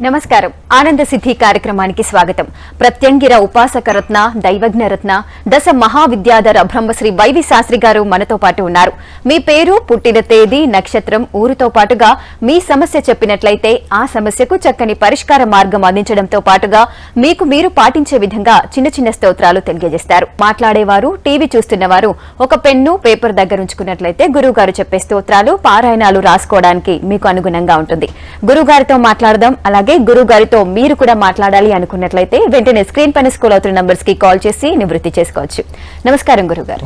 నమస్కారం ఆనంద సిద్ధి కార్యక్రమానికి స్వాగతం. ప్రత్యంగిర ఉపాసకరత్న దైవజ్ఞరత్న దశ మహావిద్యాధర బ్రహ్మశ్రీ వైవి శాస్త్రి గారు మనతో పాటు ఉన్నారు. మీ పేరు, పుట్టిన తేదీ, నక్షత్రం, ఊరుతో పాటుగా మీ సమస్య చెప్పినట్లయితే ఆ సమస్యకు చక్కని పరిష్కార మార్గం అందించడంతో పాటుగా మీకు మీరు పాటించే విధంగా చిన్న చిన్న స్తోత్రాలు తెలియజేస్తారు. మాట్లాడేవారు, టీవీ చూస్తున్నవారు ఒక పెన్ను, పేపర్ దగ్గరుంచుకున్నట్లయితే గురువు గారు చెప్పే స్తోత్రాలు, పారాయణాలు రాసుకోవడానికి మీకు అనుగుణంగా ఉంటుంది. గురువు గారితో మాట్లాడదాం. అలాగే గురువు గారితో మీరు కూడా మాట్లాడాలి అనుకున్నట్లయితే వెంటనే స్క్రీన్ పైన స్క్రోల్ అవుతున్న నంబర్స్ కి కాల్ చేసి నివృత్తి చేసుకోవచ్చు. నమస్కారం గురుగారు.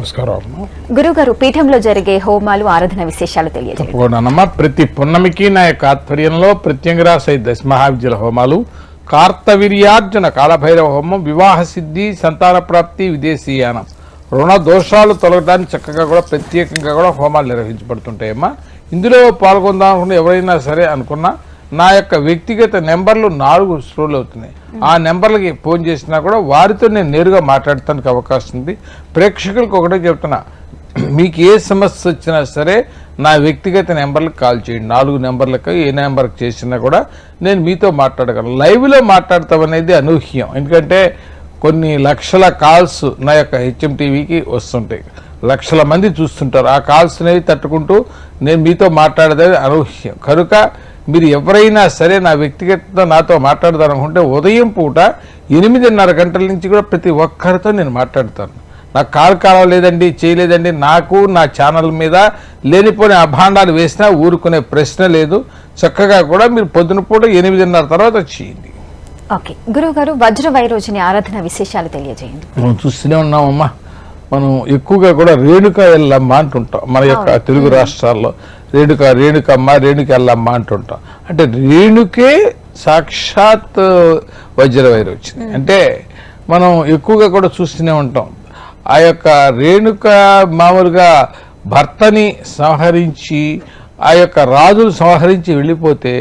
గురుగారు, పీఠంలో జరిగే హోమాలు, ఆరాధన విశేషాలు తెలియజేయండి. ప్రతి పున్నమికి నా యొక్క ఆధ్వర్యంలో ప్రత్యంగిరా సహిత దశ మహావిద్యల హోమాలు, కార్తవీర్యార్జున కాలభైరవ హోమం, వివాహ సిద్ధి, సంతాన ప్రాప్తి, విదేశీయానం, రుణ దోషాలు తొలగడానికి చక్కగా కూడా ప్రత్యేకంగా కూడా హోమాలు నిర్వహించబడుతుంటాయమ్మా. ఇందులో పాల్గొందాం అనుకున్న ఎవరైనా సరే అనుకున్నా నా యొక్క వ్యక్తిగత నెంబర్లు 4 స్క్రోల్ అవుతున్నాయి. ఆ నెంబర్లకి ఫోన్ చేసినా కూడా వారితో నేను నేరుగా మాట్లాడటానికి అవకాశం ఉంది. ప్రేక్షకులకు ఒకటే చెప్తున్నా, మీకు ఏ సమస్య వచ్చినా సరే నా వ్యక్తిగత నెంబర్లకు కాల్ చేయండి. 4 నెంబర్లకు ఏ నెంబర్కి చేసినా కూడా నేను మీతో మాట్లాడగలను. లైవ్లో మాట్లాడతామనేది అనూహ్యం. ఎందుకంటే కొన్ని లక్షల కాల్స్ నా యొక్క HMTVకి వస్తుంటాయి. లక్షల మంది చూస్తుంటారు. ఆ కాల్స్ అనేవి తట్టుకుంటూ నేను మీతో మాట్లాడేది అనూహ్యం. కనుక మీరు ఎవరైనా సరే నా వ్యక్తిగత నాతో మాట్లాడదామనుకుంటే ఉదయం పూట 8:30 గంటల నుంచి కూడా ప్రతి ఒక్కరితో నేను మాట్లాడతాను. నాకు కాల్ కావలేదండి, చేయలేదండి, నాకు నా ఛానల్ మీద లేనిపోని అభాండాలు వేసినా ఊరుకునే ప్రశ్న లేదు. చక్కగా కూడా మీరు పొద్దున పూట 8:30 తర్వాత చేయండి. ఓకే గురువు గారు, వజ్ర వైరోజని ఆరాధన విశేషాలు తెలియజేయండి. మనం చూస్తూనే ఉన్నామమ్మా. మనం ఎక్కువగా కూడా రేణుక ఎల్లమ్మ అంటుంటాం. మన యొక్క తెలుగు రాష్ట్రాల్లో రేణుకమ్మ, రేణుక ఎల్లమ్మ అంటుంటాం. అంటే రేణుకే సాక్షాత్ వజ్ర వైరోజని. అంటే మనం ఎక్కువగా కూడా చూస్తూనే ఉంటాం. ఆ యొక్క రేణుక మామూలుగా భర్తని సంహరించి, ఆ యొక్క రాజులు సంహరించి వెళ్ళిపోతే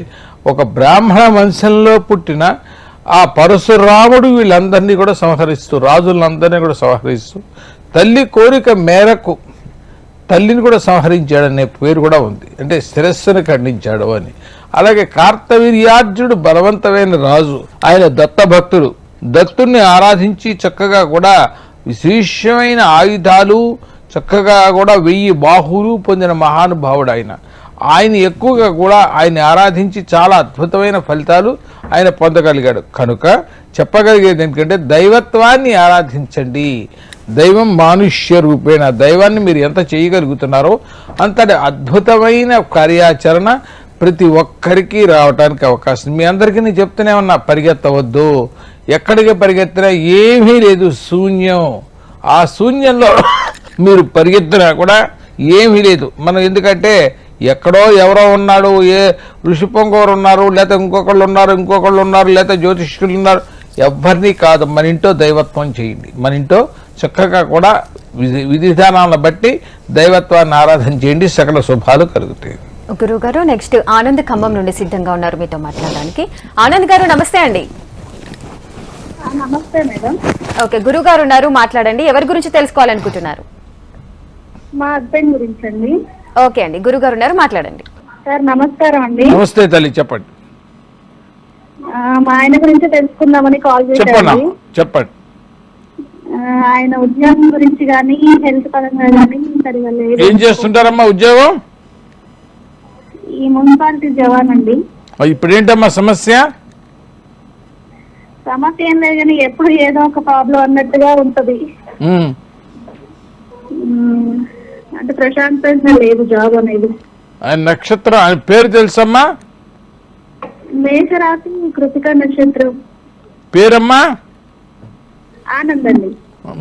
ఒక బ్రాహ్మణ వంశంలో పుట్టిన ఆ పరశురాముడు వీళ్ళందరినీ కూడా సంహరిస్తూ, రాజులందరినీ కూడా సంహరిస్తూ, తల్లి కోరిక మేరకు తల్లిని కూడా సంహరించాడనే పేరు కూడా ఉంది. అంటే శిరస్సును ఖండించాడు అని. అలాగే కార్తవీర్యార్జునుడు బలవంతమైన రాజు, ఆయన దత్తభక్తుడు. దత్తుణ్ణి ఆరాధించి చక్కగా కూడా విశేషమైన ఆయుధాలు, చక్కగా కూడా 1000 బాహువులు పొందిన మహానుభావుడు ఆయన ఎక్కువగా కూడా ఆయన ఆరాధించి చాలా అద్భుతమైన ఫలితాలు ఆయన పొందగలిగాడు. కనుక చెప్పగలిగేది ఏంటంటే దైవత్వాన్ని ఆరాధించండి. దైవం మానుష్య రూపేణ, దైవాన్ని మీరు ఎంత చేయగలుగుతున్నారో అంతటి అద్భుతమైన కార్యాచరణ ప్రతి ఒక్కరికి రావడానికి అవకాశం. మీ అందరికీ నేను చెప్తూనే ఉన్నా, పరిగెత్తవద్దు. ఎక్కడికి పరిగెత్తినా ఏమీ లేదు, శూన్యం. ఆ శూన్యంలో మీరు పరిగెత్తినా కూడా ఏమీ లేదు. మనం ఎందుకంటే ఎక్కడో ఎవరో ఉన్నాడు, ఏ ఋషిపొంగోరు ఉన్నారు, లేకపోతే ఇంకొకళ్ళు ఉన్నారు, లేకపోతే జ్యోతిష్కులు ఉన్నారు, ఎవరిని కాదు. మన ఇంట్లో దైవత్వం చేయండి. మన ఇంట్లో చక్కగా కూడా విధి విధానాలను బట్టి దైవత్వాన్ని ఆరాధన చేయండి, సకల శుభాలు కలుగుతాయి. గురువు గారు, నెక్స్ట్ ఆనంద్ ఖమ్మం నుండి సిద్ధంగా ఉన్నారు మీతో మాట్లాడడానికి. ఆనంద్ గారు నమస్తే అండి. నమస్తే మేడం. ఓకే, గురువు గారు ఉన్నారు, మాట్లాడండి. ఎవరి గురించి తెలుసుకోవాలనుకుంటున్నారు? మా హస్బెండ్ గురించి అండి. ఓకే అండి, గురువు గారు ఉన్నారు, మాట్లాడండి. సార్ నమస్కారం అండి. నమస్తే తల్లి, చెప్పండి. మా ఆయన గురించి తెలుసుకుందామని కాల్ చేశాను. చెప్పండి. ఆయన ఉద్యోగం గురించి కానీ, హెల్త్ పరంగా కానీ సరిగా లేదు. ఏం చేస్తుంటారమ్మా ఉద్యోగం? ఈ మున్సిపాలిటీ జవాన్ అండి. ఇప్పుడు ఏంటమ్మా సమస్య? సమస్య ఏం లేదు కానీ ఎప్పుడు ఏదో ఒక ప్రాబ్లం అన్నట్టుగా ఉంటది. అంటే ప్రశాంతంగా లేదు జాబ్ అనేది. ఆయన నక్షత్రం, ఆయన పేరు తెలుసమ్మా? మేషరాశి, కృతిక నక్షత్రం. పేరమ్మా? ఆనంద్ అండి.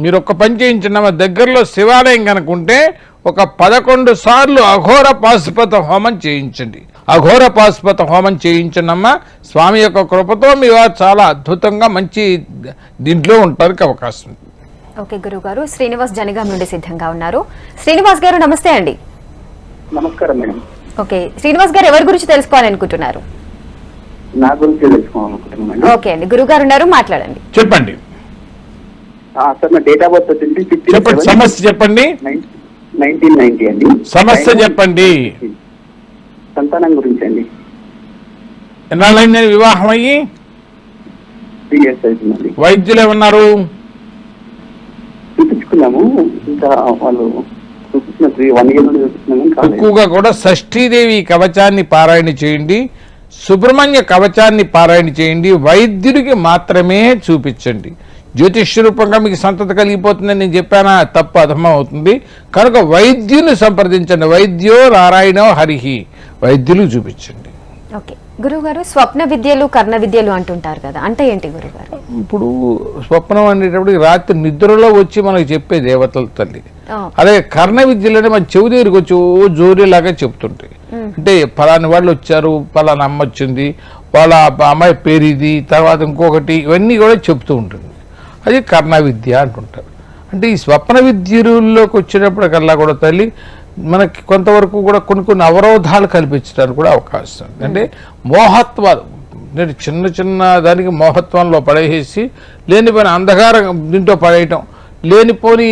మీరు ఒక్క పని చేయించండి, దగ్గరలో శివాలయం కనుకుంటే ఒక 11 సార్లు అఘోర పాశుపత హోమం చేయించండి. అఘోర పాశుపత హోమం చేయించండమ్మా. స్వామి యొక్క కృపతో మీ వారు చాలా అద్భుతంగా మంచి దీంట్లో ఉండడానికి అవకాశం ఉంది. ఓకే గురువు గారు, శ్రీనివాస్ జనగాం నుండి సిద్ధంగా ఉన్నారు. శ్రీనివాస్ గారు నమస్తే అండి. నమస్కారం మేడం. ఓకే, శ్రీనివాస్ గారు ఎవరి గురించి తెలుసుకోవాలనుకుంటున్నారు? నా గురించి తెలుసుకోవాలనుకుంటున్నాను. ఓకే అండి, గురువు గారు ఉన్నారు, మాట్లాడండి. చెప్పండి. సార్ నా డేట్ ఆఫ్ బర్త్ వచ్చి చెప్పండి, సమస్య చెప్పండి. 1990 అండి. సమస్య చెప్పండి. సంతానం గురించి అండి. ఎన్నాళ్ళైంది వివాహం అయ్యి? 3 years అవుతుందండి. వైద్యులు ఏమన్నారు? చూపించుకున్నాము, ఇంకా వాళ్ళు చూపించిన 1 year నుండి చూపించినాము కానీ ఎక్కువగా కూడా షష్ఠీదేవి కవచాన్ని పారాయణ చేయండి, సుబ్రహ్మణ్య కవచాన్ని పారాయణ చేయండి, వైద్యుడికి మాత్రమే చూపించండి. జ్యోతిష్య రూపంగా మీకు సంతతి కలిగిపోతుందని నేను చెప్పానా? తప్పు అధమం అవుతుంది. కనుక వైద్యుని సంప్రదించండి. వైద్యో నారాయణో హరిహి, వైద్యులు చూపించండి. ఓకే గురువుగారు, స్వప్న విద్యలు కర్ణ విద్యలు అంటుంటారు కదా, అంటే ఏంటి గురువుగారు? ఇప్పుడు స్వప్నం అనేటప్పుడు రాత్రి నిద్రలో వచ్చి మనకు చెప్పే దేవతల తల్లి. అలాగే కర్ణ విద్యలోనే మన చెవి దగ్గరికి వచ్చి ఓ జోరీలాగా చెప్తుంటాయి. అంటే ఫలాని వాళ్ళు వచ్చారు, ఫలానా అమ్మ వచ్చింది, వాళ్ళ అమ్మాయి పేరు ఇది, తర్వాత ఇంకొకటి, ఇవన్నీ కూడా చెప్తూ ఉంటుంది. అది కర్ణ విద్య అంటుంటారు. అంటే ఈ స్వప్న విద్యలోకి వచ్చేటప్పటికల్లా కూడా తల్లి మనకి కొంతవరకు కూడా కొన్ని అవరోధాలు కల్పించడానికి కూడా అవకాశం ఉంది. అంటే మోహత్వాలు, నేను చిన్న చిన్న దానికి మోహత్వంలో పడేసి లేనిపోయిన అంధకారం దీంట్లో పడేయటం, లేనిపోని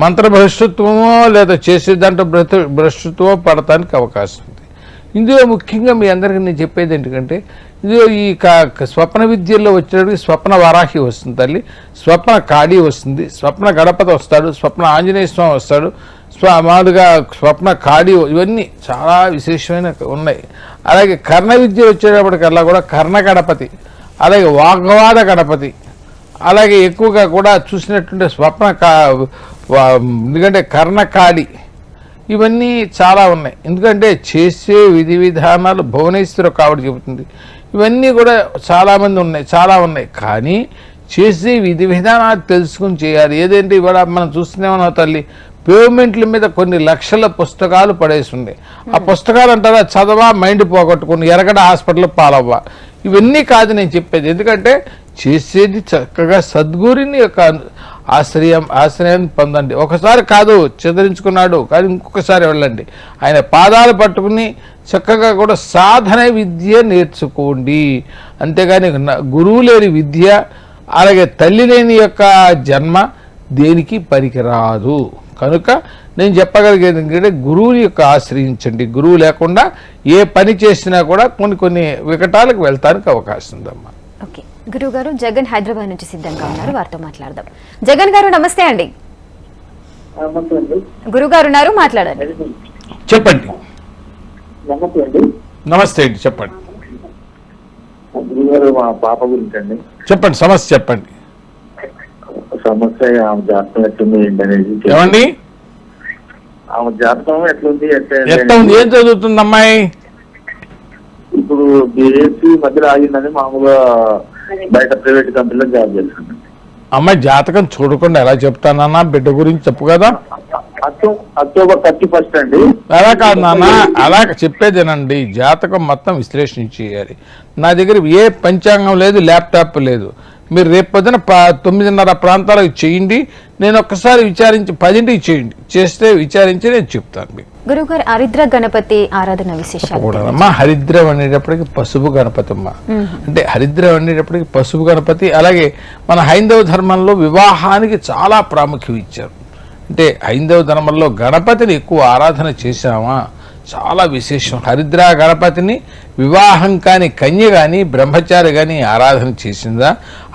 మంత్రభ్రష్టత్వమో లేదా చేసే దాంట్లో భ్రష్టత్వమో పడటానికి అవకాశం ఉంది. ఇందులో ముఖ్యంగా మీ అందరికీ నేను చెప్పేది ఏంటంటే, ఇందులో ఈ స్వప్న విద్యల్లో వచ్చేటప్పటికి స్వప్న వరాహి వస్తుంది తల్లి, స్వప్న కాళీ వస్తుంది, స్వప్న గణపతి వస్తాడు, స్వప్న ఆంజనేయ స్వామి వస్తాడు, మామూలుగా స్వప్న కాళీ, ఇవన్నీ చాలా విశేషమైన ఉన్నాయి. అలాగే కర్ణ విద్య వచ్చేటప్పటికల్లా కూడా కర్ణ గణపతి, అలాగే వాగ్వాద గణపతి, అలాగే ఎక్కువగా కూడా చూసినట్టుంటే స్వప్న ఎందుకంటే కర్ణకాళి, ఇవన్నీ చాలా ఉన్నాయి. ఎందుకంటే చేసే విధి విధానాలు భువనేశ్వర కావడి చెబుతుంది. ఇవన్నీ కూడా చాలామంది ఉన్నాయి, చాలా ఉన్నాయి. కానీ చేసే విధి విధానాలు తెలుసుకుని చేయాలి. ఏదేంటి ఇవాళ మనం చూస్తూనే తల్లి, పేమెంట్ల మీద కొన్ని లక్షల పుస్తకాలు పడేసి ఉన్నాయి. ఆ పుస్తకాలు అంటారా చదవా మైండ్ పోగొట్టుకుని ఎరగడ హాస్పిటల్ పాలవ్వా, ఇవన్నీ కాదు నేను చెప్పేది. ఎందుకంటే చేసేది చక్కగా సద్గురుని యొక్క ఆశ్రయాన్ని పొందండి. ఒకసారి కాదు చెదరించుకున్నాడు, కానీ ఇంకొకసారి వెళ్ళండి, ఆయన పాదాలు పట్టుకుని చక్కగా కూడా సాధన విద్య నేర్చుకోండి. అంతేగాని గురువు లేని విద్య, అలాగే తల్లి లేని యొక్క జన్మ దేనికి పనికిరాదు. కనుక నేను చెప్పగలిగేది ఏంటంటే గురువుని యొక్క ఆశ్రయించండి. గురువు లేకుండా ఏ పని చేసినా కూడా కొన్ని వికటాలకు వెళ్తానికి అవకాశం ఉందమ్మా. ఓకే గురువు గారు, జగన్ హైదరాబాద్ నుంచి సిద్ధంగా ఉన్నారు, వారితో మాట్లాడదాం. జగన్ గారు నమస్తే అండి. గురువు గారు ఉన్నారు, మాట్లాడండి. చెప్పండి. నమస్తే అండి. నమస్తే అండి, చెప్పండి. గురుగారు, మా పాప గురించి అండి. చెప్పండి, సమస్య చెప్పండి. సమస్య ఆమె జాతకం ఎట్లుంది ఏంటనేది. ఏమండి ఆమె జాతకం ఎట్లుంది ఎట్లా ఉంది, ఏం చదువుతుంది అమ్మాయి? ఇప్పుడు బీఎస్సీ మధ్యలో ఆగిందని మామూలుగా బయట ప్రైవేట్ కంపెనీలో జాబ్ చేస్తుంది. అమ్మాయి జాతకం చూడకుండా ఎలా చెప్తానన్నా, బిడ్డ గురించి చెప్పు కదా. అక్టోబర్ 31 అండి. అలా కాదు నాన్న, అలా చెప్పేదేనండి. జాతకం మొత్తం విశ్లేషణ చేయాలి. నా దగ్గర ఏ పంచాంగం లేదు, ల్యాప్టాప్ లేదు. మీరు రేపు పొద్దున 9:30 ప్రాంతాలకు చేయండి. నేను ఒక్కసారి విచారించి 10ంటికి చేయండి. చేస్తే విచారించి నేను చెప్తాను మీకు. గురుగారు, హరిద్ర గణపతి ఆరాధన విశేషాలు. అమ్మా, హరిద్రం అనేటప్పటికి పసుపు గణపతి అమ్మ. అంటే హరిద్రం అనేటప్పటికి పసుపు గణపతి. అలాగే మన హైందవ ధర్మంలో వివాహానికి చాలా ప్రాముఖ్యం ఇచ్చారు. అంటే హైందవ ధర్మంలో గణపతిని ఎక్కువ ఆరాధన చేశామా, చాలా విశేషం. హరిద్ర గణపతిని వివాహం కాని కన్య కానీ బ్రహ్మచారి కానీ ఆరాధన చేసిందా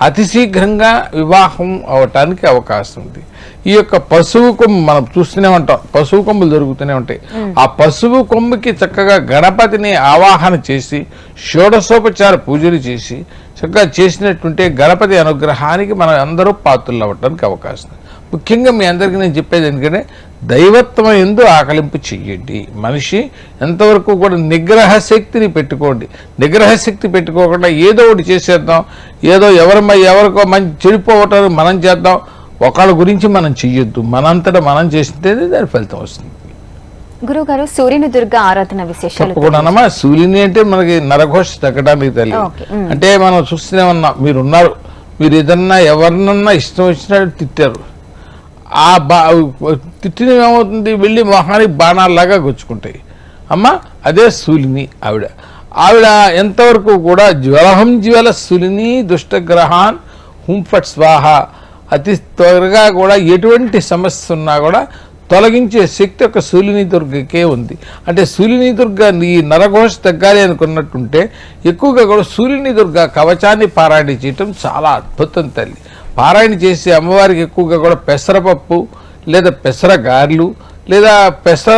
అతి శీఘ్రంగా వివాహం అవటానికి అవకాశం ఉంది. ఈ యొక్క పశువు కొమ్ము మనం చూస్తూనే ఉంటాం, పశువు కొమ్ములు దొరుకుతూనే ఉంటాయి. ఆ పశువు కొమ్ముకి చక్కగా గణపతిని ఆవాహన చేసి షోడశోపచార పూజలు చేసి చక్కగా చేసినట్టుంటే గణపతి అనుగ్రహానికి మనం అందరూ పాత్రలు అవ్వడానికి అవకాశం ఉంది. ముఖ్యంగా మీ అందరికీ నేను చెప్పేది ఎందుకంటే దైవత్వం ఎందు ఆకలింపు చెయ్యండి. మనిషి ఎంతవరకు కూడా నిగ్రహ శక్తిని పెట్టుకోండి. నిగ్రహ శక్తి పెట్టుకోకుండా ఏదో ఒకటి చేసేద్దాం, ఏదో ఎవరికో మంచి చెడిపోవటం మనం చేద్దాం, ఒకళ్ళ గురించి మనం చెయ్యొద్దు. మనంతటా మనం చేస్తేనే దాని ఫలితం వస్తుంది. గురువు గారు, సూర్యుని దుర్గ ఆరాధన విశేషాలు. తప్పకుండానమ్మా. సూర్యుని అంటే మనకి నరఘోష తగ్గడానికి తల్లి. అంటే మనం చూస్తూనే ఉన్నాం, మీరున్నారు, మీరు ఏదన్నా ఎవరినన్నా ఇష్టం వచ్చినట్టు తిట్టారు, ఆ తిట్టిన ఏమవుతుంది, వెళ్ళి మొహానికి బాణాల్లాగా గుచ్చుకుంటాయి. అమ్మ అదే శూలిని. ఆవిడ ఎంతవరకు కూడా జ్వలహం జ్వల శూలిని దుష్టగ్రహాన్ హుంఫట్ స్వాహ. అతి త్వరగా కూడా ఎటువంటి సమస్య ఉన్నా కూడా తొలగించే శక్తి ఒక శూలిని దుర్గకే ఉంది. అంటే శూలిని దుర్గ ఈ నరఘోష తగ్గాలి అనుకున్నట్టుంటే ఎక్కువగా కూడా శూలిని దుర్గ కవచాన్ని పారాయణ చేయటం చాలా అద్భుతం తల్లి. పారాయణ చేసి అమ్మవారికి ఎక్కువగా కూడా పెసరపప్పు లేదా పెసర గారెలు లేదా పెసర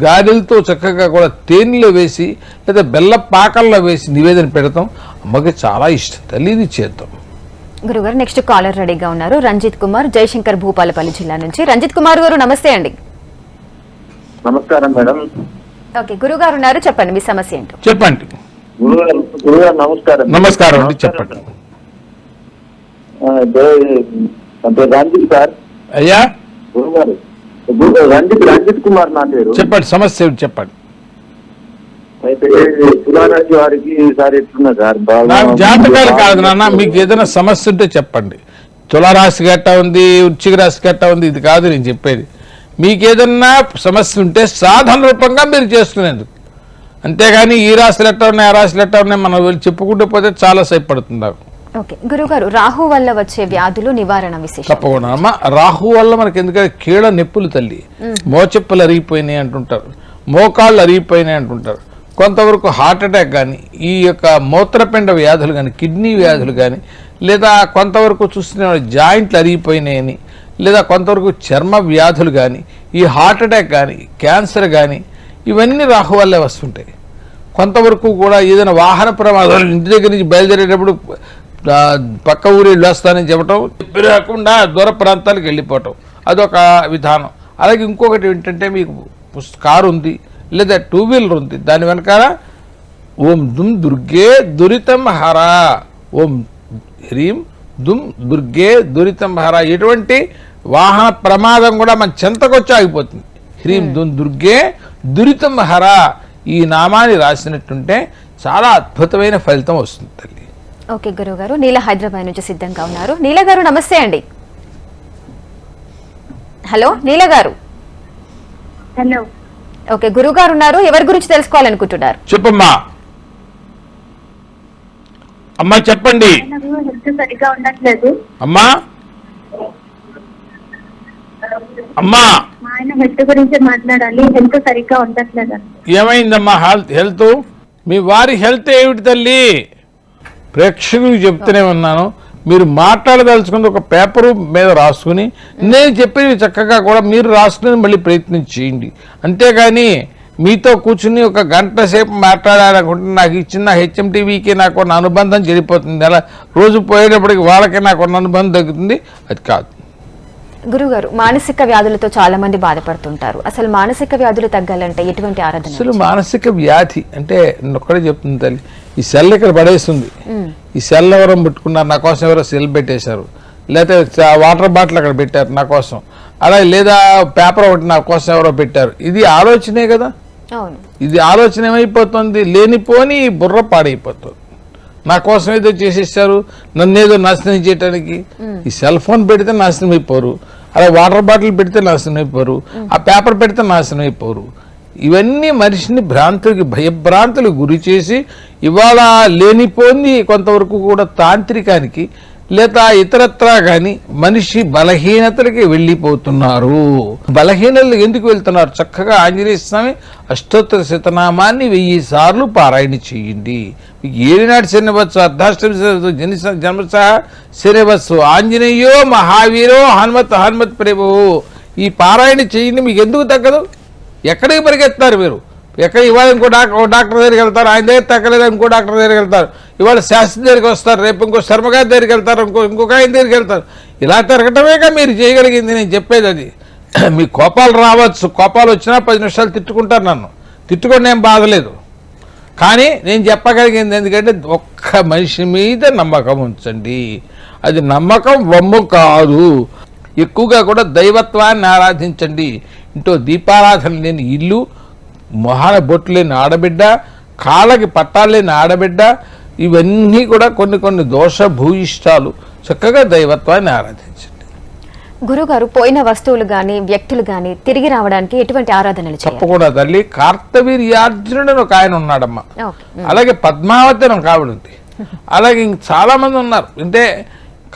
గారెలతో చక్కగా కూడా తేనెలో వేసి లేదా బెల్ల పాకల్లో వేసి నివేదన పెడతాం. అమ్మకి చాలా ఇష్టం తల్లి, ఇది చేద్దాం. గురుగారు నెక్స్ట్ కాలర్ రెడీగా ఉన్నారు. రంజిత్ కుమార్, జయశంకర్, భూపాలపల్లి జిల్లా నుంచి. రంజిత్ కుమార్ గారు నమస్తే అండి. నమస్కారం మేడం. ఓకే, గురుగారు ఉన్నారు, చెప్పండి మీ సమస్య ఏంటో. చెప్పండి. గురుగారు నమస్కారం. నమస్కారం అండి, చెప్పండి. రంజిత్ సార్. అయ్యా గురుగారు రంజిత్ కుమార్ నా పేరు. చెప్పండి, సమస్య ఏంటి చెప్పండి. అయితే తులారాశి వారికి ఈసారి ఎట్లున్నా సార్? నాకు జాతకాలు కాదు నాన్న, మీకు ఏదైనా సమస్య ఉంటే చెప్పండి. తులారాశి గట్ట ఉంది, వృశ్చిక రాశి గట్ట ఉంది, ఇది కాదు నేను చెప్పేది. మీకు ఏదన్నా సమస్య ఉంటే సాధన రూపంగా మీరు చేసుకునేందుకు, అంతేగాని ఈ రాశులు ఎట్లా ఉన్నాయి ఆ రాశులు ఎట్లా ఉన్నాయి మనం వెళ్ళి చెప్పుకుంటూ పోతే చాలా సేపు పడుతుంది నాకు. ఓకే గురుగారు, రాహు వల్ల వచ్చే వ్యాధులు నివారణ విశేషం. తప్పకుండా అమ్మ. రాహు వల్ల మనకి ఎందుకంటే కీళ్ళ నొప్పులు తల్లి, మోచెప్పులు అరిగిపోయినాయి అంటుంటారు, మోకాళ్ళు అరిగిపోయినాయి అంటుంటారు. కొంతవరకు హార్ట్ అటాక్ కానీ, ఈ యొక్క మూత్రపిండ వ్యాధులు కానీ, కిడ్నీ వ్యాధులు కానీ, లేదా కొంతవరకు చూస్తున్న జాయింట్లు అరిగిపోయినాయని, లేదా కొంతవరకు చర్మ వ్యాధులు కానీ, ఈ హార్ట్ అటాక్ కానీ, క్యాన్సర్ కానీ, ఇవన్నీ రాహు వల్లే వస్తుంటాయి. కొంతవరకు కూడా ఏదైనా వాహన ప్రమాదాలు, ఇంటి దగ్గర నుంచి బయలుదేరేటప్పుడు పక్క ఊరు వెళ్ళొస్తానని చెప్పటం, రాకుండా దూర ప్రాంతాలకు వెళ్ళిపోవటం, అదొక విధానం. అలాగే ఇంకొకటి ఏంటంటే మీకు కారు ఉంది లేదా 2 వీలర్ ఉంది, దాని వెనకాల ఓం దుమ్ దుర్గే దురితం హరా, ఓం హ్రీం దుమ్ దుర్గే దురితం హరా, ఎటువంటి వాహన ప్రమాదం కూడా మన చెంతకొచ్చి ఆగిపోతుంది. హ్రీం దుమ్ దుర్గే దురితం హరా ఈ నామాన్ని రాసినట్టుంటే చాలా అద్భుతమైన ఫలితం వస్తుంది తల్లి. ఓకే గురువు గారు, నీల హైదరాబాద్ నుంచి సిద్ధంగా ఉన్నారు. నీల గారు నమస్తే అండి. హలో నీల గారు. హలో. ఓకే, గురువు గారు ఉన్నారు, ఎవరి గురించి తెలుసుకోవాలనుకుంటున్నారు? చెప్పమ్మా. అమ్మా చెప్పండి. హెల్త్ సరిగా ఉండట్లేదు. అమ్మా అమ్మా ఆయన హెల్త్ గురించి మాట్లాడాలి. హెల్త్ సరిగ్గా ఉండట్లేదు. ఏమైందమ్మా హెల్త్? మీ వారి హెల్త్ ఏమిటి తల్లి? ప్రేక్షకులకు చెప్తూనే ఉన్నాను, మీరు మాట్లాడదలుచుకుంది ఒక పేపరు మీద రాసుకుని నేను చెప్పేది చక్కగా కూడా మీరు రాసుకుని మళ్ళీ ప్రయత్నం చేయండి. అంతేగాని మీతో కూర్చుని ఒక గంట సేపు మాట్లాడాలనుకుంటే నాకు ఇచ్చిన హెచ్ఎంటీవీకి నాకు ఉన్న అనుబంధం చెడిపోతుంది. అలా రోజు పోయేటప్పటికి వాళ్ళకి నాకు ఉన్న అనుబంధం తగ్గుతుంది, అది కాదు. గురుగారు, మానసిక వ్యాధులతో చాలా మంది బాధపడుతుంటారు. అసలు మానసిక వ్యాధులు తగ్గాలంటే ఎటువంటి ఆరాధన? అసలు మానసిక వ్యాధి అంటే ఒక్కడే చెప్తుంది తల్లి, ఈ సెల్ ఇక్కడ పడేస్తుంది, ఈ సెల్ ఎవరో పెట్టుకున్నారు నా కోసం, ఎవరో సెల్ పెట్టేశారు, లేకపోతే వాటర్ బాటిల్ అక్కడ పెట్టారు నా కోసం, అలాగే లేదా పేపర్ ఒకటి నా కోసం ఎవరో పెట్టారు. ఇది ఆలోచనే కదా. అవును, ఇది ఆలోచన ఏమైపోతుంది, లేనిపోని బుర్ర పాడైపోతుంది. నా కోసం ఏదో చేసేసారు, నన్ను ఏదో నాశనం చేయడానికి. ఈ సెల్ ఫోన్ పెడితే నాశనం అయిపోరు, అలా వాటర్ బాటిల్ పెడితే నాశనం అయిపోరు, ఆ పేపర్ పెడితే నాశనం అయిపోరు. ఇవన్నీ మనిషిని భయభ్రాంతులు గురి చేసి ఇవాళ లేనిపోని కొంతవరకు కూడా తాంత్రికానికి లేదా ఇతరత్రా కానీ మనిషి బలహీనతలకి వెళ్ళిపోతున్నారు. బలహీనతలు ఎందుకు వెళ్తున్నారు? చక్కగా ఆంజనేయ స్వామి అష్టోత్తర శతనామాన్ని 1000 సార్లు పారాయణ చేయండి. మీకు ఏలినాటి శనివచ్చు, అర్ధాష్టమి జన్మస శనివచ్చు, ఆంజనేయో మహావీరో హనుమత్ ప్రభు, ఈ పారాయణ చేయండి. మీకు ఎందుకు తగ్గదు? ఎక్కడికి పరిగెత్తారు మీరు? ఎక్కడ ఇవాళ ఇంకో డాక్టర్ దగ్గరికి వెళ్తారు, ఆయన దగ్గర తగ్గలేదు ఇంకో డాక్టర్ దగ్గరికి వెళ్తారు, ఇవాళ శాస్త్రి దగ్గరికి వస్తారు, రేపు ఇంకో శర్మగారి దగ్గరికి వెళ్తారు, ఇంకొక ఆయన దగ్గరికి వెళ్తారు. ఇలా తిరగటమేగా మీరు చేయగలిగింది. నేను చెప్పేది అది. మీ కోపాలు రావచ్చు, కోపాలు వచ్చినా 10 నిమిషాలు తిట్టుకుంటారు, నన్ను తిట్టుకొని ఏం బాధలేదు. కానీ నేను చెప్పగలిగింది ఎందుకంటే ఒక్క మనిషి మీద నమ్మకం ఉంచండి. అది నమ్మకం వమ్ము కాదు. ఎక్కువగా కూడా దైవత్వాన్ని ఆరాధించండి. ఇంట్లో దీపారాధన లేని ఇల్లు, మొహాన బొట్టు లేని ఆడబిడ్డ, కాళ్ళకి పట్టాలు లేని ఆడబిడ్డ, ఇవన్నీ కూడా కొన్ని దోష భూయిష్టాలు. చక్కగా దైవత్వాన్ని ఆరాధించండి. గురుగారు, పోయిన వస్తువులు గాని వ్యక్తులు గాని తిరిగి రావడానికి ఎటువంటి ఆరాధనలు చేయాలి? తప్పకుండా తల్లి. కార్తవీర్యార్జునుడు ఒక ఆయన ఉన్నాడమ్మా, అలాగే పద్మావతి అని ఒక ఆవిడ ఉంది, అలాగే ఇంక చాలా మంది ఉన్నారు. అంటే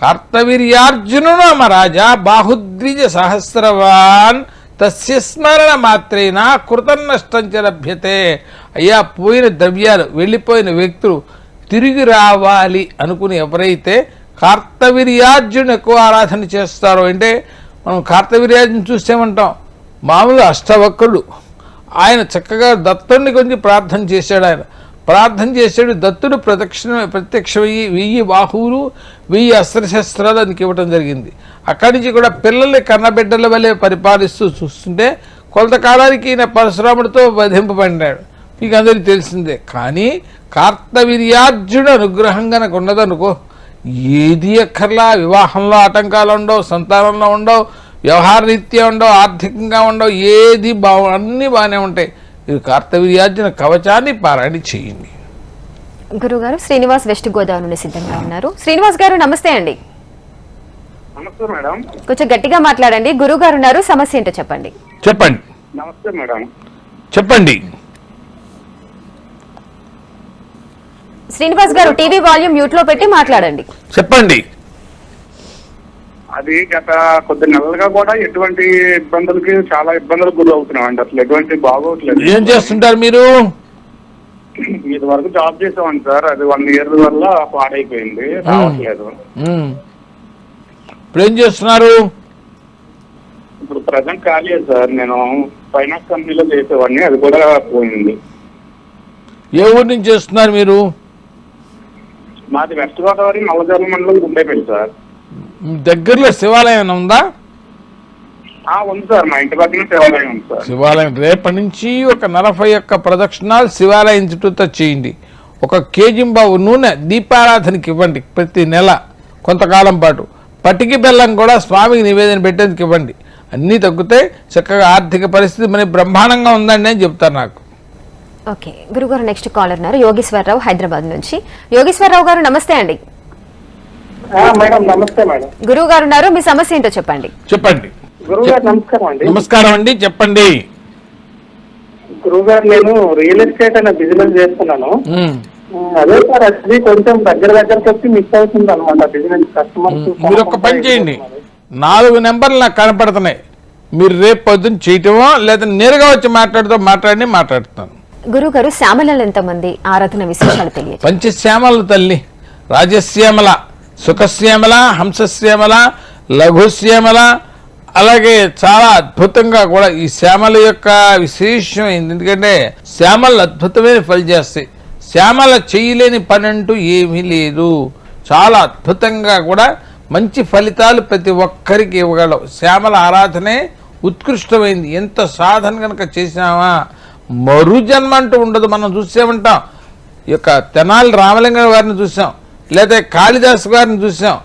కార్తవీర్యార్జునుడు అమ్మ రాజా బాహుద్విజ సహస్రవాన్ తస్య స్మరణ మాత్రేన కృతం నష్టం చ లభ్యతే. అయ్యా, పోయిన ద్రవ్యాలు, వెళ్ళిపోయిన వ్యక్తులు తిరిగి రావాలి అనుకుని ఎవరైతే కార్తవీర్యార్జును ఎక్కువ ఆరాధన చేస్తారో, అంటే మనం కార్తవీర్యార్జును చూసేమంటాం, మామూలు అష్టవక్రుడు, ఆయన చక్కగా దత్తుడిని కొంచెం ప్రార్థన చేశాడు. ఆయన ప్రార్థన చేశాడు, దత్తుడు ప్రత్యక్షమయ్యి 1000 బాహువులు 1000 అస్త్రశస్త్రాలు అందుకు ఇవ్వటం జరిగింది. అక్కడి నుంచి కూడా పిల్లల్ని కన్నబిడ్డల వలె పరిపాలిస్తూ చూస్తుంటే కొంతకాలానికి ఈయన పరశురాముడితో వధింపబడినాడు, మీకు అందరికీ తెలిసిందే. కానీ కార్తవీర్యార్జునుడు అనుగ్రహం కనుక ఉన్నదనుకో, ఏది అక్కర్లా, వివాహంలో ఆటంకాలు ఉండవు, సంతానంలో ఉండవు, వ్యవహార రీత్యా ఉండవు, ఆర్థికంగా ఉండవు, ఏది అన్నీ బాగానే ఉంటాయి. ఇది కార్తవీర్యార్జున కవచాన్ని పారాయణ చేయండి. గురుగారు శ్రీనివాస్ వెస్ట్ గోదావరి నుండి సిద్ధంగా ఉన్నారు. శ్రీనివాస్ గారు నమస్తే అండి. నమస్తే మేడం. కొంచెం గట్టిగా మాట్లాడండి. గురువు గారు ఉన్నారు, సమస్య ఏంటో చెప్పండి. చెప్పండి. నమస్తే మేడం. చెప్పండి. శ్రీనివాస్ గారు టీవీ వాల్యూమ్ మ్యూట్ లో పెట్టి మాట్లాడండి. చెప్పండి. అది గత కొద్ది నెలలుగా కూడా ఎటువంటి ఇబ్బందులకి చాలా ఇబ్బందులకు గురి అవుతున్నాం అండి. అసలు ఎటువంటి బాగోట్లేదు. ఏం చేస్తుంటారు మీరు? ఇది వరకు జాబ్ చేసామండి సార్, అది 1 year వల్ల పాడైపోయింది, రావట్లేదు. ఇప్పుడు ఏం చేస్తున్నారు? ఇప్పుడు ప్రజెంట్ ఖాళీ సార్. నేను ఫైనాన్స్ కంపెనీలో చేసేవాడిని, అది కూడా పోయింది. ఏ ఊరు నుంచి చేస్తున్నారు మీరు? మాది వెస్ట్ గోదావరి నల్లజర్ల మండలం గుండేపల్లి సార్. దగ్గరలో శివాలయం ఉందా? ఉంది సార్, మా ఇంటి పక్కన శివాలయం ఉంది సార్. శివాలయం రేపటి నుంచి ఒక 41 ప్రదక్షిణాలు శివాలయం చుట్టూతో చేయండి. 1 కేజీ బావు నూనె దీపారాధనకి ఇవ్వండి. ప్రతి నెల కొంతకాలం పాటు పటికి బెల్లం కూడా స్వామికి నివేదన పెట్టేందుకు ఇవ్వండి. అన్నీ తగ్గుతాయి. చక్కగా ఆర్థిక పరిస్థితి మరి బ్రహ్మాండంగా ఉందండి అని చెప్తారు నాకు. ఓకే గురుగారు, నెక్స్ట్ కాలర్ ఉన్నారు యోగేశ్వరరావు హైదరాబాద్ నుంచి. యోగేశ్వరరావు గారు నమస్తే అండి. మేడం నమస్తే మేడం. గురువు గారు ఉన్నారు, మీ సమస్య ఏంటో చెప్పండి. చెప్పండి. గురువు గారు నమస్కారం అండి. నమస్కారం అండి, చెప్పండి. గురువు గారు, నేను రియల్ ఎస్టేట్ అనే బిజినెస్ చేస్తున్నాను. అదే సార్, అది కొంచెం దగ్గరకు వచ్చి మిస్ అవుతుంది అనమాట బిజినెస్. కస్టమర్స్ మీరు ఒక పని చేయండి, 4 నెంబర్లు నాకు కనపడుతున్నాయి. మీరు రేపు పొద్దున్న చేయటమో లేదా నేరుగా వచ్చి మాట్లాడుతాను. గురువు గారు శ్యామలలో ఎంతమంది, ఆరాధన విశేషాలు తెలియదు. పంచశ్యామల తల్లి, రాజశ్యామల, సుఖశ్యామల, హంసశ్యామల, లఘుశ్యామల, అలాగే చాలా అద్భుతంగా కూడా ఈ శ్యామల యొక్క విశేషం ఏంది, ఎందుకంటే శ్యామలు అద్భుతమైన ఫలి చేస్తాయి. శ్యామల చేయలేని పని అంటూ ఏమీ లేదు. చాలా అద్భుతంగా కూడా మంచి ఫలితాలు ప్రతి ఒక్కరికి ఇవ్వగలవు. శ్యామల ఆరాధనే ఉత్కృష్టమైంది. ఎంత సాధన కనుక చేసినామా మరు జన్మ అంటూ ఉండదు. మనం చూసామంటాం, ఈ యొక్క తెనాలి రామలింగం గారిని చూసాం, లేదా కాళిదాసు గారిని చూసాం.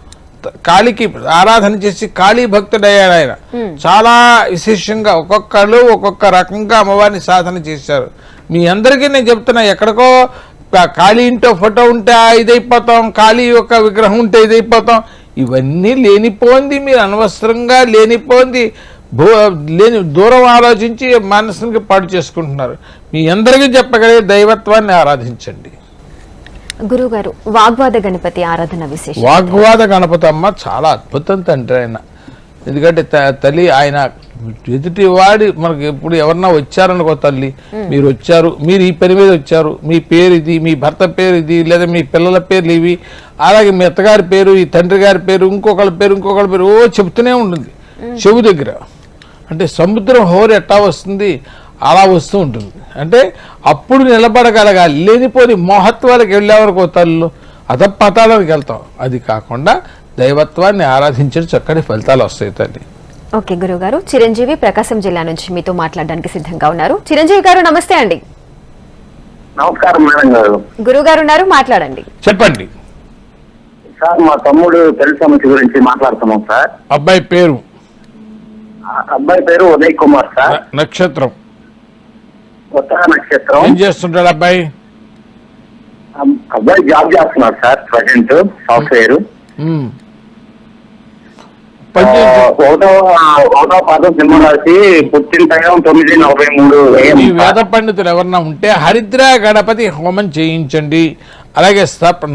కాళీకి ఆరాధన చేసి కాళీ భక్తుడయ్యాడు ఆయన. చాలా విశేషంగా ఒక్కొక్కళ్ళు ఒక్కొక్క రకంగా అమ్మవారిని సాధన చేశారు. మీ అందరికీ నేను చెప్తున్నా, ఎక్కడికో కాళీ ఇంటో ఫోటో ఉంటే ఇదైపోతాం, కాళీ యొక్క విగ్రహం ఉంటే ఇదైపోతాం. ఇవన్నీ లేనిపోంది. మీరు అనవసరంగా లేనిపోంది దూరం ఆలోచించి మనసుకి పాడు చేసుకుంటున్నారు. మీ అందరికీ చెప్పగలిగే దైవత్వాన్ని ఆరాధించండి. గురువు గారు వాగ్వాద గణపతి ఆరాధన విశేషం. వాగ్వాద గణపతి అమ్మ చాలా అద్భుతం తండ్రి ఆయన. ఎందుకంటే తల్లి ఆయన ఎదుటి వాడి మనకి ఎప్పుడు ఎవరన్నా వచ్చారనుకో, తల్లి మీరు వచ్చారు, మీరు ఈ పని మీద వచ్చారు, మీ పేరు ఇది, మీ భర్త పేరు ఇది, లేదా మీ పిల్లల పేర్లు ఇవి, అలాగే మీ అత్తగారి పేరు, ఈ తండ్రి గారి పేరు, ఇంకొకళ్ళ పేరు ఓ చెబుతూనే ఉంటుంది చెవు దగ్గర. అంటే సముద్రం హోరు ఎట్టా వస్తుంది అలా వస్తూ ఉంటుంది. అంటే అప్పుడు నిలబడగలగాలి. లేనిపోని మహత్వాలకు వెళ్ళేవరకు తల్లు అధపతాలకు వెళ్తాం. అది కాకుండా దైవత్వాన్ని ఆరాధించడం చక్కటి ఫలితాలు వస్తాయి తల్లి. ఓకే గురువు గారు, చిరంజీవి ప్రకాశం జిల్లా నుంచి మీతో మాట్లాడడానికి సిద్ధంగా ఉన్నారు. చిరంజీవి గారు నమస్తే అండి. నమస్కారం మేడం గారు. గురువు గారు ఉన్నారు, మాట్లాడండి. చెప్పండి సార్. మా తమ్ముడు పెళ్లి సమస్య గురించి మాట్లాడుతున్నాం సార్. అబ్బాయి పేరు? అబ్బాయి పేరు ఉదయ్ కుమార్ సార్. నక్షత్రం? ఉత్తర నక్షత్రం. ఏం చేస్తుంటాడు అబ్బాయి? అబ్బాయి జాబ్ చేస్తున్నాడు సార్ ప్రజెంట్, సాఫ్ట్వేర్. ఒకటో పాదం సినిమా రాసి పుట్టిన టైం 9:43 వేద పండితులు ఎవరన్నా ఉంటే హరిద్ర గణపతి హోమం చేయించండి. అలాగే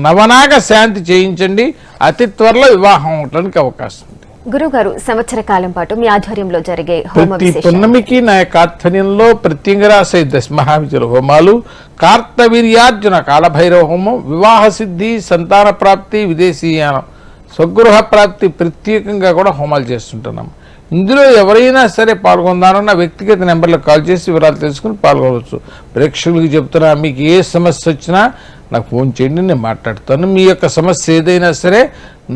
నవనాగ శాంతి చేయించండి. అతి త్వరలో వివాహం అవడానికి అవకాశం ఉంది. గురుగారు, సంవత్సర కాలం పాటు మీ ఆధ్వర్యంలో జరిగే హోమ ప్రతి విశేషాలు. పున్నమికి నా యొక్క ఆధ్వర్యంలో ప్రత్యంగరాశ దశమహావిద్యుల హోమాలు, కార్తవీర్యార్జున కాలభైరవ హోమం, వివాహ సిద్ధి, సంతాన ప్రాప్తి, విదేశీయానం, స్వగృహ ప్రాప్తి ప్రత్యేకంగా కూడా హోమాలు చేస్తుంటున్నాం. ఇందులో ఎవరైనా సరే పాల్గొందానన్న వ్యక్తిగత నెంబర్లకు కాల్ చేసి వివరాలు తెలుసుకుని పాల్గొనవచ్చు. ప్రేక్షకులకు చెప్తున్నా, మీకు ఏ సమస్య వచ్చినా నాకు ఫోన్ చేయండి, నేను మాట్లాడతాను. మీ యొక్క సమస్య ఏదైనా సరే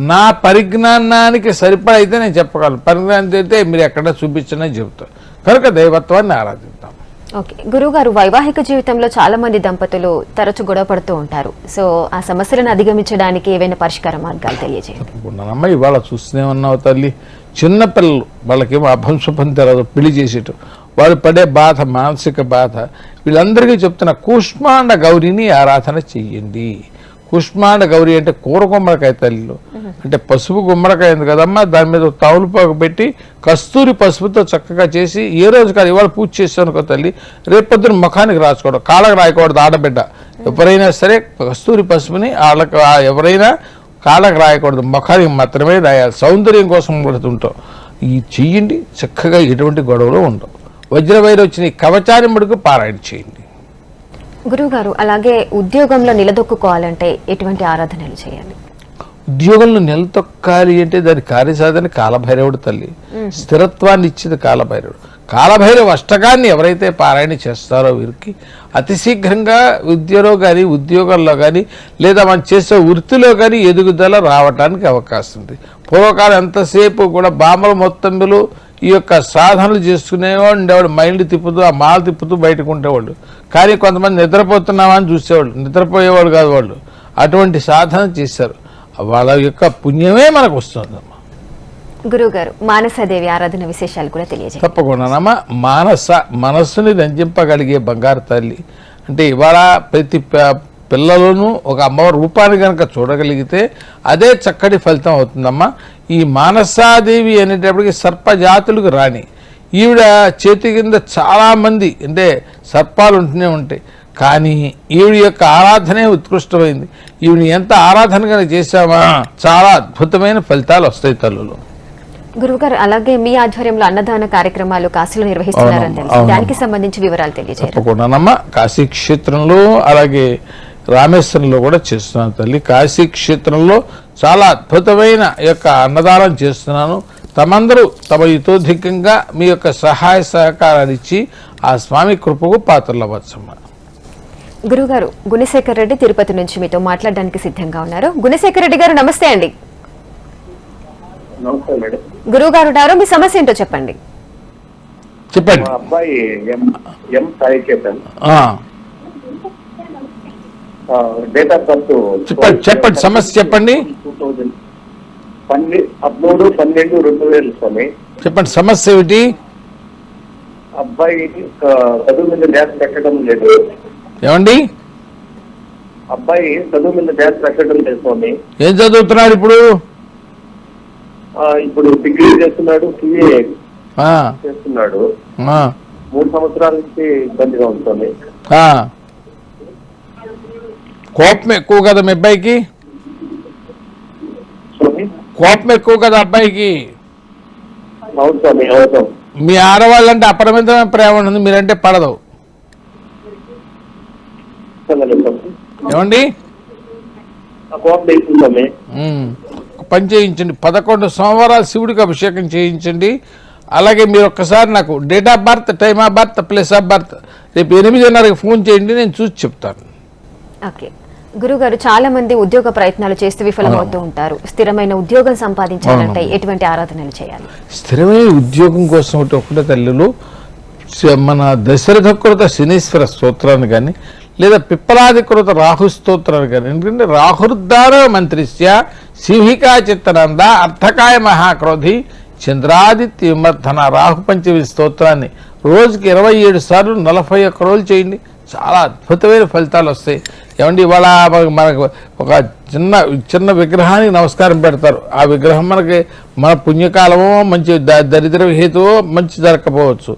నా పరిజ్ఞానానికి సరిపడా అయితే నేను చెప్పగలను. పరిజ్ఞానం అయితే మీరు ఎక్కడ చూపించని చెబుతాను. కనుక దైవత్వాన్ని ఆరాధిద్దాం. ఓకే గురుగారు, వైవాహిక జీవితంలో చాలా మంది దంపతులు తరచు గొడవ పడుతూ ఉంటారు. సో ఆ సమస్యలను అధిగమించడానికి ఏవైనా పరిష్కార మార్గాలు తెలియజేయండి. తప్పకుండానమ్మా. ఇవాళ చూస్తూనే ఉన్నావు తల్లి, చిన్నపిల్లలు వాళ్ళకేమో అభంశుభం తెలదు, పెళ్లి చేసేటు వాళ్ళు పడే బాధ, మానసిక బాధ. వీళ్ళందరికీ చెప్తున్న కూష్మాండ గౌరిని ఆరాధన చెయ్యండి. కూష్మాండ గౌరి అంటే కూర గుమ్మడికాయ తల్లిలో, అంటే పసుపు గుమ్మడికాయ ఉంది కదమ్మా, దాని మీద తౌలుపాకు పెట్టి కస్తూరి పసుపుతో చక్కగా చేసి ఏ రోజు కాదు ఇవాళ పూజ చేసానుకో తల్లి, రేపొద్దున ముఖానికి రాసుకోవడం, కాళ్ళకు రాయకూడదు. ఆడబిడ్డ ఎవరైనా సరే కస్తూరి పసుపుని వాళ్ళకి ఎవరైనా కాళ్ళకు రాయకూడదు, ముఖానికి మాత్రమే రాయాలి. సౌందర్యం కోసం పడుతుంటాం. ఈ చెయ్యండి, చక్కగా ఎటువంటి గొడవలు ఉండవు. వజ్రవైరు వచ్చిన ఈ కవచాన్ని మడుకు పారాయణ చేయండి. గురుగారు, అలాగే ఉద్యోగంలో నిలదొక్కుకోవాలంటే ఎటువంటి ఆరాధనలు చేయాలి? ఉద్యోగంలో నిలతొక్కాలి అంటే దాని కార్యసాధన కాలభైరవుడు తల్లి, స్థిరత్వాన్ని ఇచ్చేది కాలభైరవుడు. కాలభైరవ అష్టకాన్ని ఎవరైతే పారాయణ చేస్తారో వీరికి అతి శీఘ్రంగా విద్యలో కానీ, ఉద్యోగంలో కానీ, లేదా మనం చేసే వృత్తిలో కానీ ఎదుగుదల రావడానికి అవకాశం ఉంది. పూర్వకాలం ఎంతసేపు కూడా బామల మొత్తంలో ఈ యొక్క సాధనలు చేసుకునేవాడు ఉండేవాడు. మైండ్ తిప్పుతూ, ఆ మాల తిప్పుతూ బయటకు ఉండేవాళ్ళు. కానీ కొంతమంది నిద్రపోతున్నామని చూసేవాళ్ళు, నిద్రపోయేవాళ్ళు కాదు వాళ్ళు. అటువంటి సాధన చేశారు. వాళ్ళ యొక్క పుణ్యమే మనకు వస్తుందమ్మా. గురుగారు, మానసాదేవి ఆరాధన విశేషాలు కూడా తెలియజేయండి. తప్పకుండానమ్మా. మనస్సుని రంజింపగలిగే బంగారు తల్లి. అంటే ఇవాళ ప్రతి పిల్లలను ఒక అమ్మవారి రూపాన్ని కనుక చూడగలిగితే అదే చక్కటి ఫలితం అవుతుందమ్మా. ఈ మానసాదేవి అనేటప్పటికి సర్పజాతులకు రాణి. ఈవిడ చేతి కింద చాలామంది అంటే సర్పాలు ఉంటూనే ఉంటాయి. కానీ ఈవిడ యొక్క ఆరాధనే ఉత్కృష్టమైంది. ఈవిని ఎంత ఆరాధన కనుక చేశామా చాలా అద్భుతమైన ఫలితాలు వస్తాయి తల్లులు. గురువుగారు, అలాగే మీ ఆధ్వర్యంలో అన్నదాన కార్యక్రమాలు కాశీలో నిర్వహిస్తున్నారని తెలుసు. దానికి సంబంధించి వివరాలు తెలియజేయండి. తప్పకుండానమ్మా. కాశీ క్షేత్రంలో అలాగే రామేశ్వరంలో కూడా చేస్తున్నాను తల్లి. కాశీ క్షేత్రంలో చాలా అద్భుతమైన యొక్క అన్నదానం చేస్తున్నాను. తమందరూ తమ యుతోధికంగా మీ యొక్క సహాయ సహకారాలు ఇచ్చి ఆ స్వామి కృపకు పాత్రలు అవ్వచ్చమ్మా. గురుగారు, గుణశేఖర్ రెడ్డి తిరుపతి నుంచి మీతో మాట్లాడడానికి సిద్ధంగా ఉన్నారు. గుణశేఖర్ రెడ్డి గారు, నమస్తే అండి. నమస్తే మేడం. గురువు గారు ఉన్నారు, మీ సమస్య ఏంటో చెప్పండి. చెప్పండి. మా అబ్బాయి M Sai Chetan, date of birth చెప్పండి సమస్య చెప్పండి. 13/12/2000 స్వామి. చెప్పండి సమస్య ఏమిటి? అబ్బాయి చదువు మీద ధ్యాస పెట్టడం లేదు. ఏమండి? అబ్బాయి చదువు మీద ధ్యాస పెట్టడం లేదు స్వామి. ఏం చదువుతున్నాడు ఇప్పుడు? ఇప్పుడు డిగ్రీ చేస్తున్నాడు, సిఏ చేస్తున్నాడు. 3 సంవత్సరాల నుంచి ఇబ్బందిగా ఉంటుంది. కోపం ఎక్కువ కదా మీ అబ్బాయికి? కోపం ఎక్కువ కదా అబ్బాయికి? అవును స్వామి, అవుతాం. మీ ఆడవాళ్ళంటే అపరిమితమైన ప్రేమ ఉంటుంది, మీరంటే పడదు. ఏమండి? పని చేయించండి. 11 సోమవారాలు శివుడికి అభిషేకం చేయించండి. అలాగే మీరు ఒక్కసారి నాకు date of birth, time of birth, place of birth రేపు 8:30కి ఫోన్ చేయండి, నేను చూసి చెప్తాను. ఓకే గురుగారు, చాలా మంది ఉద్యోగ ప్రయత్నాలు చేస్తూ విఫలమవుతూ ఉంటారు. స్థిరమైన ఉద్యోగం సంపాదించాలంటే ఎటువంటి ఆరాధనలు చేయాలి? స్థిరమైన ఉద్యోగం కోసం ఒకటే తల్లులు మన దశరథకృత శనీశ్వర స్తోత్రాన్ని కానీ, లేదా పిప్పలాధికృత రాహు స్తోత్రాన్ని కానీ. ఎందుకంటే రాహుర్ధార మంత్రిస్య శివికా చిత్తనంద అర్థకాయ మహాక్రోధి చంద్రాదిత్య విమర్ధన రాహు పంచమి స్తోత్రాన్ని రోజుకి 27 సార్లు 41 రోజులు చేయండి. చాలా అద్భుతమైన ఫలితాలు వస్తాయి. ఏమండి? ఇవాళ మనకు ఒక చిన్న విగ్రహానికి నమస్కారం పెడతారు. ఆ విగ్రహం మనకి మన పుణ్యకాలమో మంచి దరిద్ర హేతువో మంచి జరగకపోవచ్చు.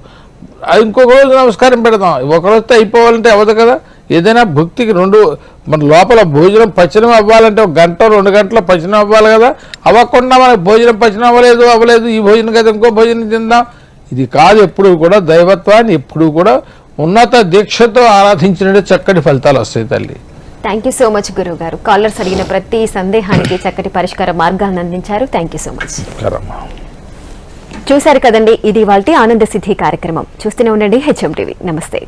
ఇంకొక రోజు నమస్కారం పెడతాం. ఒక రోజుతో అయిపోవాలంటే అవ్వదు కదా. ఏదైనా భక్తికి మన లోపల భోజనం పచనం అవ్వాలంటే 1 గంట 2 గంటల పచనం అవ్వాలి కదా. అవ్వకుండా మనకి భోజనం పచనం అవ్వలేదు ఈ భోజనం కదా ఇంకో భోజనం తిందాం, ఇది కాదు. ఎప్పుడు కూడా దైవత్వాన్ని ఎప్పుడు కూడా ఉన్నత దీక్షతో ఆరాధించినట్టు చక్కటి ఫలితాలు వస్తాయి తల్లి. థ్యాంక్ యూ సో మచ్ గురువు గారు. కాలర్స్ అడిగిన ప్రతి సందేహానికి చక్కటి పరిష్కార మార్గాలను అందించారు. Thank you so much. చూశారు కదండి, ఇది ఇవాల్టి ఆనంద సిద్ధి కార్యక్రమం. చూస్తూనే ఉండండి హెచ్ఎం టీవీ. నమస్తే.